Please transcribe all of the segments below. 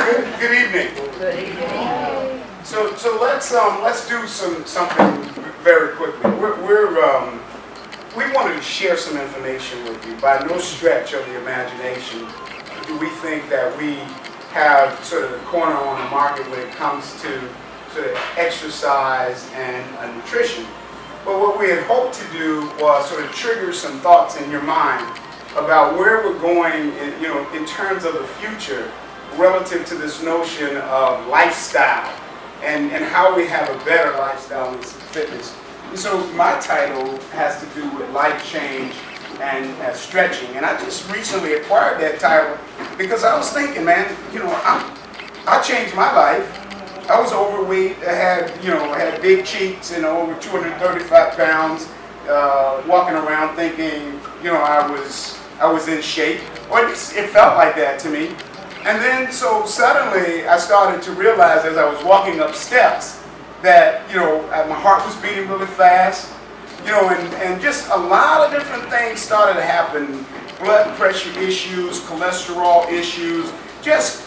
Good evening. Good evening. So let's do something very quickly. We wanted to share some information with you. By no stretch of the imagination do we think that we have sort of the corner on the market when it comes to sort of exercise and nutrition. But what we had hoped to do was sort of trigger some thoughts in your mind about where we're going in terms of the future relative to this notion of lifestyle and how we have a better lifestyle in fitness. And so my title has to do with life change and stretching. And I just recently acquired that title because I was thinking, man, I changed my life. I was overweight. I had big cheeks, over 235 pounds, walking around thinking, I was in shape, or at least it felt like that to me. And then so suddenly I started to realize as I was walking up steps that, my heart was beating really fast, and just a lot of different things started to happen. Blood pressure issues, cholesterol issues, just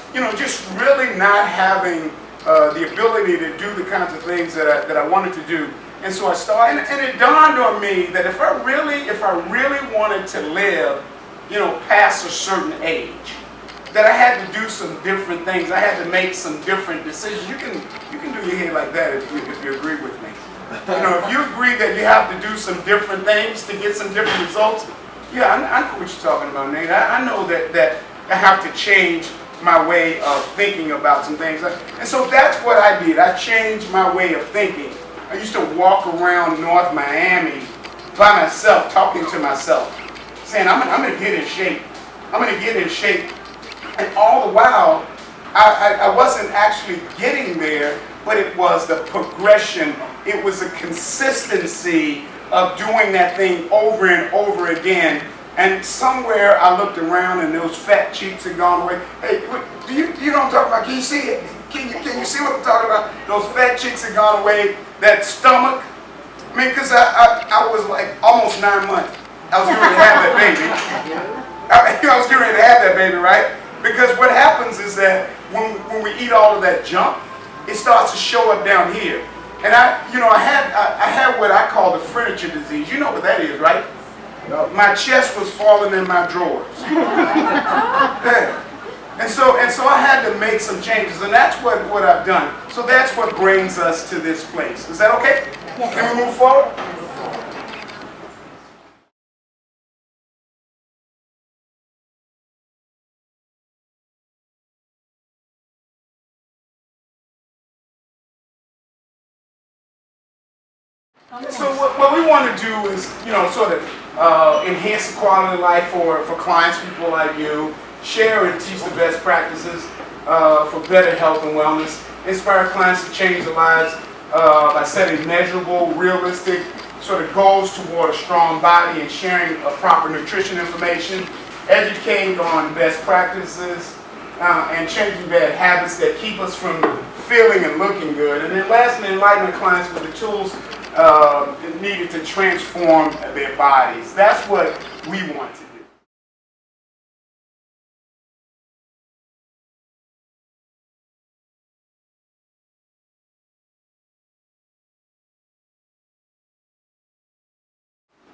really not having the ability to do the kinds of things that I wanted to do. And so I started, and it dawned on me that if I really wanted to live, past a certain age, that I had to do some different things. I had to make some different decisions. You can do your head like that if you agree with me. If you agree that you have to do some different things to get some different results, yeah, I know what you're talking about, Nate. I know that I have to change my way of thinking about some things. And so that's what I did. I changed my way of thinking. I used to walk around North Miami by myself, talking to myself, saying, I'm going to get in shape. I'm going to get in shape. And all the while, I wasn't actually getting there, but it was the progression. It was a consistency of doing that thing over and over again. And somewhere I looked around and those fat cheeks had gone away. Hey, do you know what I'm talking about? Can you see it? Can you see what I'm talking about? Those fat cheeks had gone away. That stomach. I mean, because I was like almost 9 months. I was getting ready to have that baby. I was getting ready to have that baby, right? Because what happens is that when we eat all of that junk, it starts to show up down here. And I had what I call the furniture disease. You know what that is, right? No. My chest was falling in my drawers. Yeah. And so I had to make some changes, and that's what I've done. So that's what brings us to this place. Is that okay? Yes. Can we move forward? So what we want to do is, sort of enhance the quality of life for clients, people like you, share and teach the best practices for better health and wellness, inspire clients to change their lives by setting measurable, realistic sort of goals toward a strong body and sharing proper nutrition information, educating on best practices, and changing bad habits that keep us from feeling and looking good. And then lastly, enlightening clients with the tools needed to transform their bodies. That's what we want to do.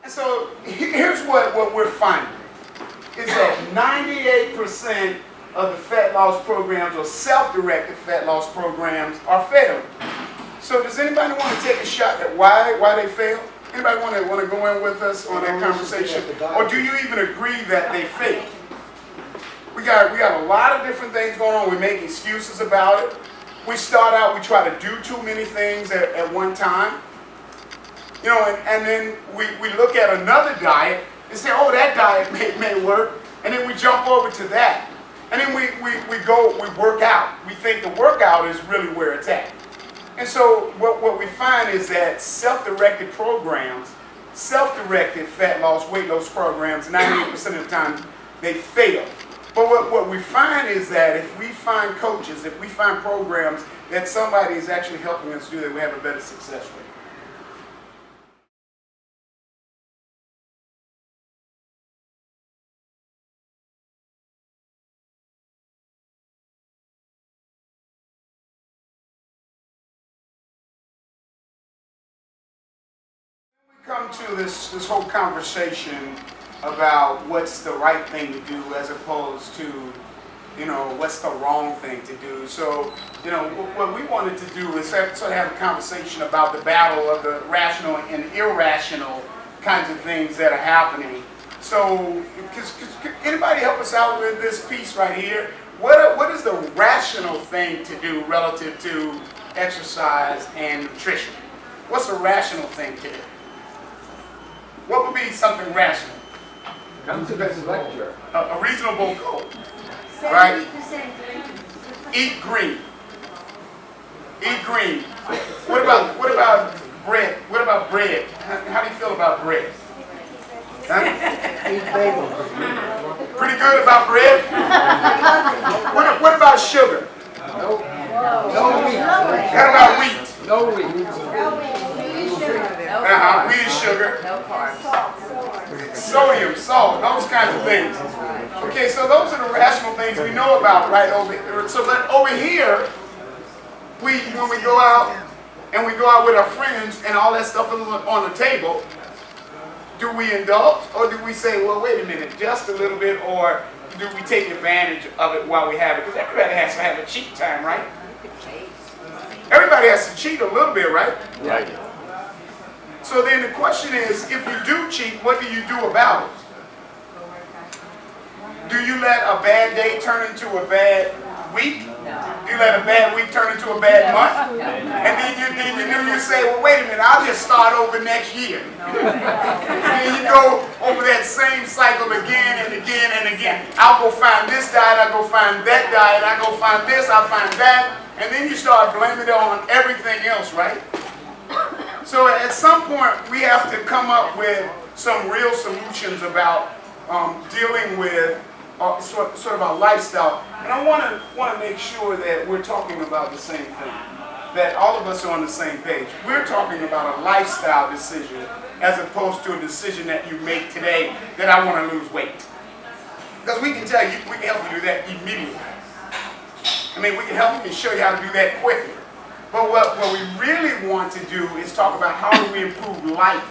And so here's what we're finding, is that 98% of the fat loss programs or self-directed fat loss programs are failing. So does anybody want to take a shot at why they fail? Anybody want to go in with us on that conversation? Or do you even agree that they fail? We got a lot of different things going on. We make excuses about it. We start out, we try to do too many things at one time. And then we look at another diet and say, oh, that diet may work. And then we jump over to that. And then we work out. We think the workout is really where it's at. And so what we find is that self-directed programs, self-directed fat loss, weight loss programs, 98% of the time, they fail. But what we find is that if we find coaches, if we find programs that somebody is actually helping us do that, we have a better success rate. come to this whole conversation about what's the right thing to do as opposed to, what's the wrong thing to do. So, what we wanted to do is sort of have a conversation about the battle of the rational and irrational kinds of things that are happening. So, could anybody help us out with this piece right here? What is the rational thing to do relative to exercise and nutrition? What's a rational thing to do? What would be something rational? Come to this lecture. A reasonable goal, right? 70% Eat green. Eat green. What about bread? What about bread? How do you feel about bread? Huh? Eat bagels. Pretty good about bread? What about sugar? No wheat. How about wheat? No wheat. Wheat is sugar. No carbs. Sodium, salt, those kinds of things. Okay, so those are the rational things we know about right over here. So that over here, when we go out and we go out with our friends and all that stuff is on the table, do we indulge or do we say, well, wait a minute, just a little bit, or do we take advantage of it while we have it? Because everybody has to have a cheat time, right? Everybody has to cheat a little bit, right? Right. So then the question is, if you do cheat, what do you do about it? Do you let a bad day turn into a bad week? Do you let a bad week turn into a bad month? And then you say, well, wait a minute, I'll just start over next year. And then you go over that same cycle again and again and again. I'll go find this diet, I'll go find that diet, I'll go find this, I'll find that. And then you start blaming it on everything else, right? So at some point, we have to come up with some real solutions about dealing with sort of our lifestyle. And I want to make sure that we're talking about the same thing, that all of us are on the same page. We're talking about a lifestyle decision as opposed to a decision that you make today that I want to lose weight. Because we can tell you, we can help you do that immediately. I mean, we can help you and show you how to do that quickly. But what we really want to do is talk about how do we improve life?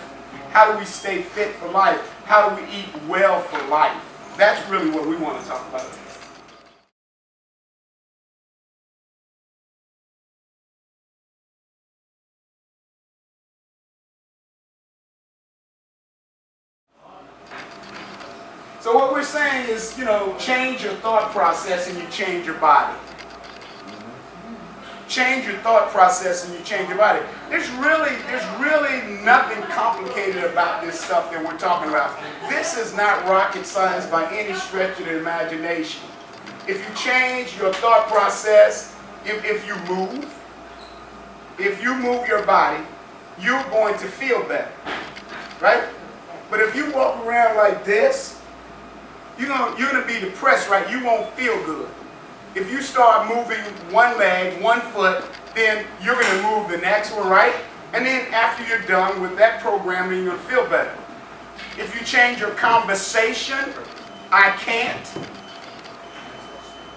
How do we stay fit for life? How do we eat well for life? That's really what we want to talk about. So what we're saying is, change your thought process and you change your body. Change your thought process and you change your body. There's really nothing complicated about this stuff that we're talking about. This is not rocket science by any stretch of the imagination. If you change your thought process, if you move your body, you're going to feel better, right? But if you walk around like this, you're gonna be depressed, right? You won't feel good. If you start moving one leg, one foot, then you're going to move the next one, right? And then after you're done with that programming, you're going to feel better. If you change your conversation, I can't,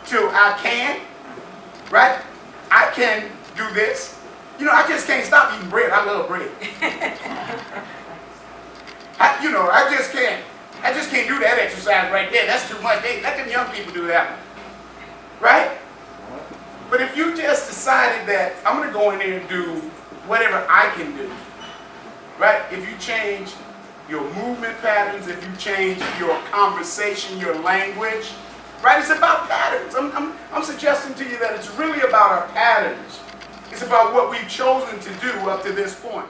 to I can, right? I can do this. I just can't stop eating bread. I love bread. I just can't do that exercise right there. That's too much. Let them young people do that. Right? But if you just decided that I'm going to go in there and do whatever I can do, right? If you change your movement patterns, if you change your conversation, your language, right? It's about patterns. I'm suggesting to you that it's really about our patterns. It's about what we've chosen to do up to this point.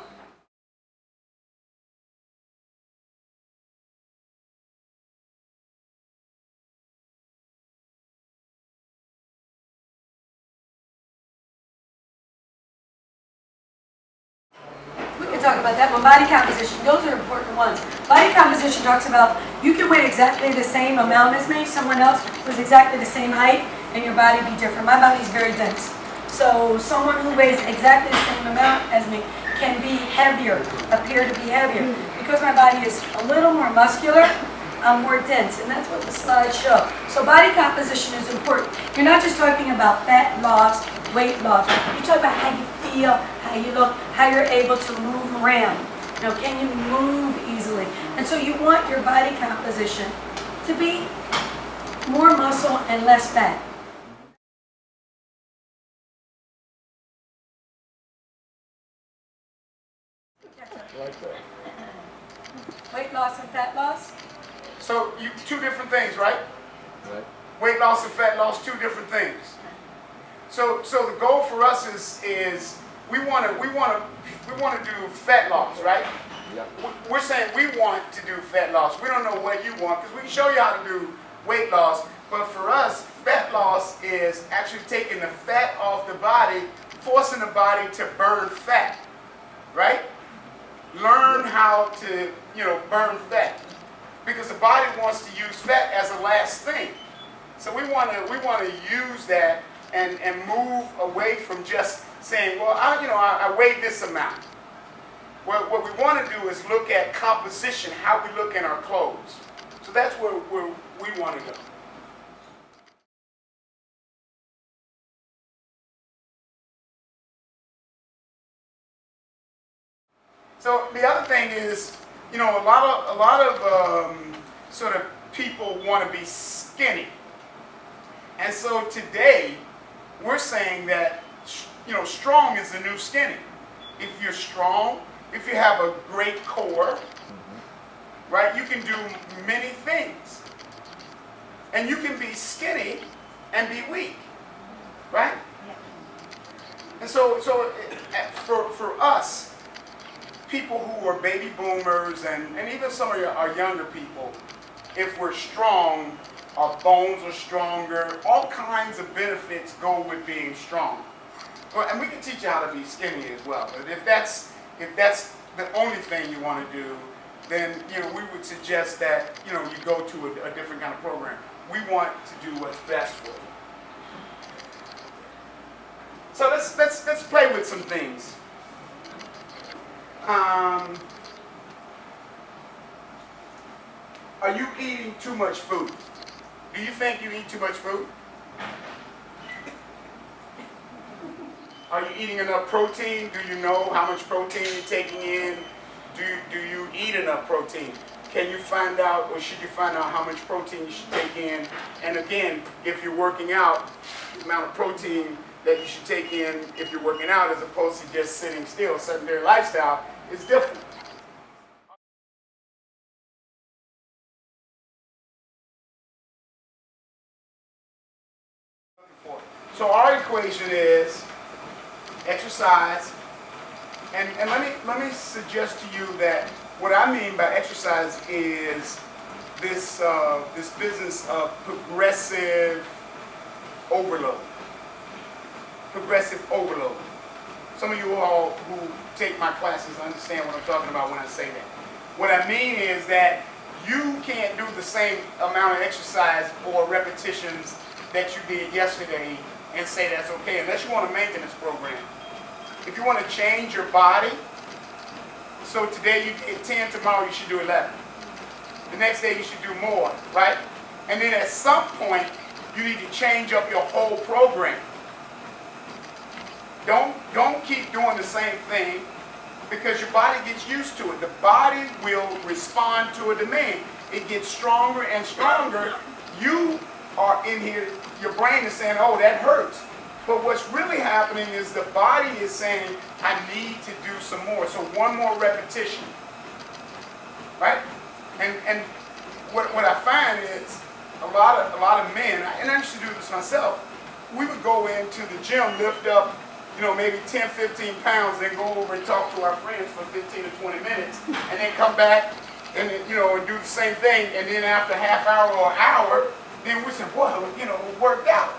Talk about that one. Body composition, those are important ones. Body composition talks about you can weigh exactly the same amount as me, someone else who's exactly the same height, and your body be different. My body's very dense. So someone who weighs exactly the same amount as me can be heavier, appear to be heavier. Because my body is a little more muscular, I'm more dense, and that's what the slides show. So body composition is important. You're not just talking about fat loss, weight loss. You talk about how you feel, how you look, how you're able to move around. You know, can you move easily? And so you want your body composition to be more muscle and less fat. Like that. Weight loss and fat loss? So two different things, right? Right. Weight loss and fat loss, two different things. So the goal for us is we want to do fat loss, right? Yeah. We're saying we want to do fat loss. We don't know what you want because we can show you how to do weight loss. But for us, fat loss is actually taking the fat off the body, forcing the body to burn fat, right? Learn how to, burn fat, because the body wants to use fat as a last thing. So we want to use that and move away from just saying, well, I weigh this amount. Well, what we want to do is look at composition, how we look in our clothes. So that's where we want to go. So the other thing is, a lot of sort of people want to be skinny, and so today we're saying that strong is the new skinny. If you're strong, if you have a great core, right, you can do many things, and you can be skinny and be weak, right? And so for us, people who are baby boomers and even some of our younger people, if we're strong, our bones are stronger, all kinds of benefits go with being strong. And we can teach you how to be skinny as well. But if that's the only thing you want to do, then we would suggest that you go to a different kind of program. We want to do what's best for you. So let's play with some things. Are you eating too much food? Do you think you eat too much food? Are you eating enough protein? Do you know how much protein you're taking in? Do you eat enough protein? Can you find out, or should you find out how much protein you should take in? And again, if you're working out, the amount of protein that you should take in if you're working out as opposed to just sitting still, sedentary lifestyle, is different. So our equation is exercise, and let me suggest to you that what I mean by exercise is this business of progressive overload. Progressive overload. Some of you all who take my classes understand what I'm talking about when I say that. What I mean is that you can't do the same amount of exercise or repetitions that you did yesterday and say that's okay, unless you want a maintenance program. If you want to change your body, so today you did 10, tomorrow you should do 11. The next day you should do more, right? And then at some point, you need to change up your whole program. Don't keep doing the same thing, because your body gets used to it. The body will respond to a demand. It gets stronger and stronger. You are in here, your brain is saying, oh, that hurts. But what's really happening is the body is saying, I need to do some more. So one more repetition, right? And what I find is a lot of men, and I used to do this myself, we would go into the gym, lift up, maybe 10, 15 pounds, then go over and talk to our friends for 15 to 20 minutes, and then come back and and do the same thing, and then after a half hour or an hour, then we say, well, it worked out.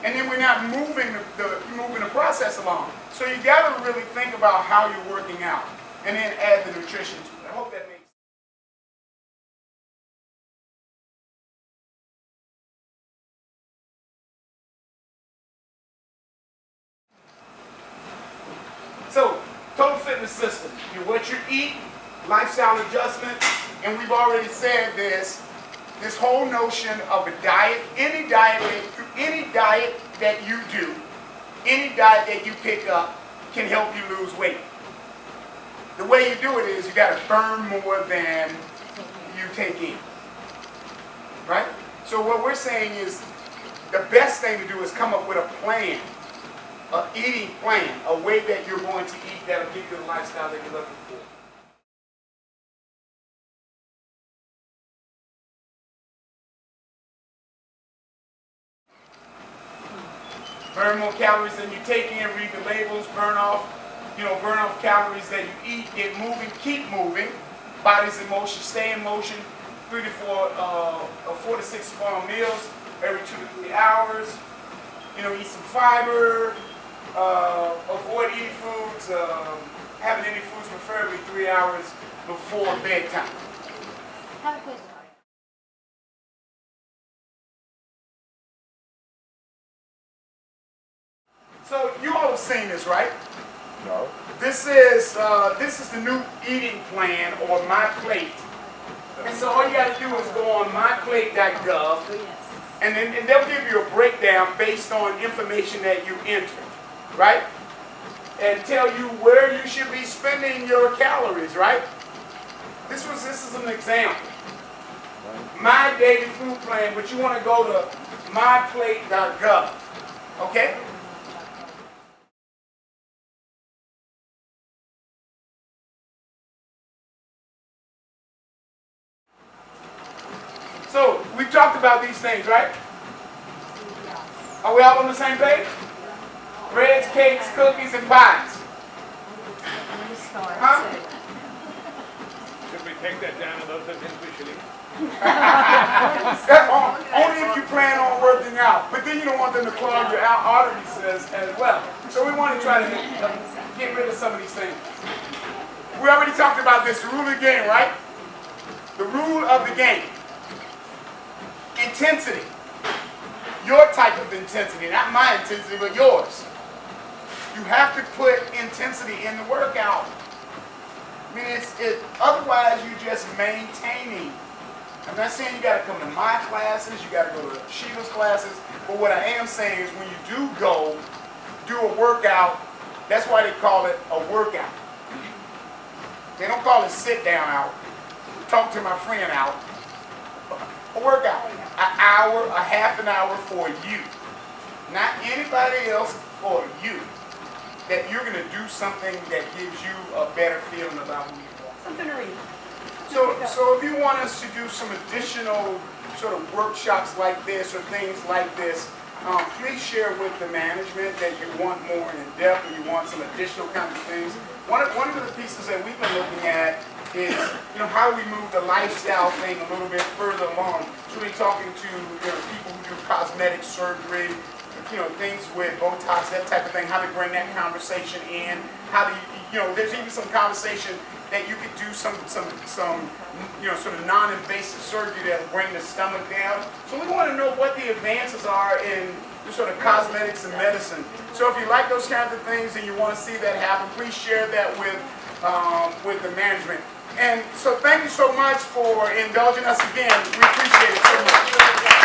And then we're not moving the process along. So you got to really think about how you're working out, and then add the nutrition to it. I hope that makes sense. So, total fitness system. What you eat, lifestyle adjustment, and we've already said this whole notion of a diet, any diet that you do, any diet that you pick up can help you lose weight. The way you do it is you got to burn more than you take in, right? So what we're saying is the best thing to do is come up with a plan, an eating plan, a way that you're going to eat that'll give you the lifestyle that you're looking for. Burn more calories than you take in, read the labels, burn off calories that you eat, get moving, keep moving. Body's in motion, stay in motion, 4 to 6 small meals every 2 to 3 hours. Eat some fiber, avoid eating foods, having any foods preferably 3 hours before bedtime. Have a question. So you all have seen this, right? No. This is the new eating plan, or My Plate. And so all you got to do is go on myplate.gov, and they'll give you a breakdown based on information that you entered, right? And tell you where you should be spending your calories, right? This is an example. My daily food plan, but you want to go to myplate.gov, okay? So, we've talked about these things, right? Are we all on the same page? Breads, cakes, cookies, and pies. Huh? Should we take that down and those are individually? Only if you plan on working out. But then you don't want them to clog your arteries as well. So we want to try to get rid of some of these things. We already talked about this, the rule of the game, right? The rule of the game. Intensity. Your type of intensity, not my intensity, but yours. You have to put intensity in the workout. I mean, otherwise you're just maintaining. I'm not saying you got to come to my classes, you got to go to Sheila's classes, but what I am saying is when you do go do a workout, that's why they call it a workout. They don't call it sit down out, talk to my friend out. A workout, an hour, a half an hour for you, not anybody else, for you. That you're going to do something that gives you a better feeling about who you are. Something to read. So if you want us to do some additional sort of workshops like this or things like this, please share with the management that you want more in depth and you want some additional kinds of things. One of the pieces that we've been looking at is how we move the lifestyle thing a little bit further along. So we're talking to people who do cosmetic surgery, things with Botox, that type of thing, how to bring that conversation in, how do there's even some conversation that you could do some sort of non-invasive surgery that will bring the stomach down. So we want to know what the advances are in the sort of cosmetics and medicine. So if you like those kinds of things and you want to see that happen, please share that with the management. And so thank you so much for indulging us again. We appreciate it so much.